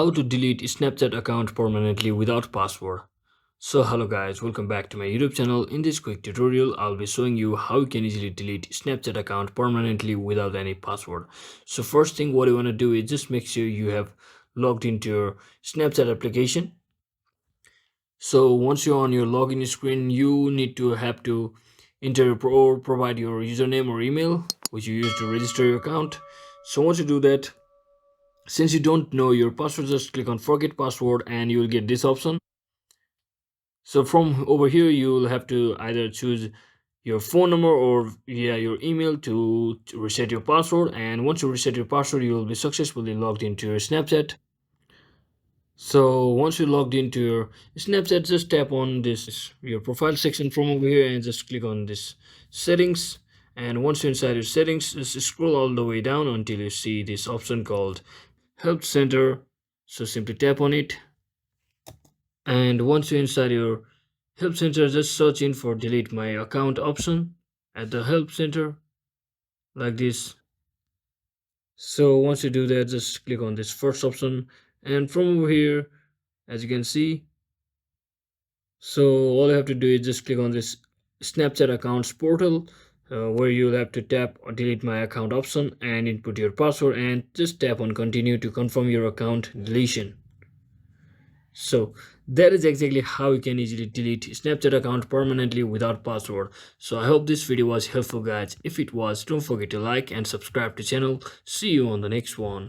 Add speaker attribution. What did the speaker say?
Speaker 1: How to delete Snapchat account permanently without password. So hello guys, welcome back to my YouTube channel. In this quick tutorial, I'll be showing you how you can easily delete Snapchat account permanently without any password. So first thing what you want to do is just make sure you have logged into your Snapchat application. So once you're on your login screen, you need to have to enter or provide your username or email which you use to register your account. So once you do that, since you don't know your password, just click on forget password and you will get this option. So from over here, you will have to either choose your phone number or your email to reset your password. And once you reset your password, you will be successfully logged into your Snapchat. So once you logged into your Snapchat, just tap on this your profile section from over here and just click on this settings. And once you're inside your settings, just scroll all the way down until you see this option called Help Center. So simply tap on it. And once you're inside your help center, just search in for delete my account option at the help center like this. So once you do that, just click on this first option, and from over here, as you can see, so all you have to do is just click on this Snapchat accounts portal, where you'll have to tap or delete my account option and input your password and just tap on continue to confirm your account deletion. So that is exactly how you can easily delete Snapchat account permanently without password. So I hope this video was helpful guys. If it was, don't forget to like and subscribe to channel. See you on the next one.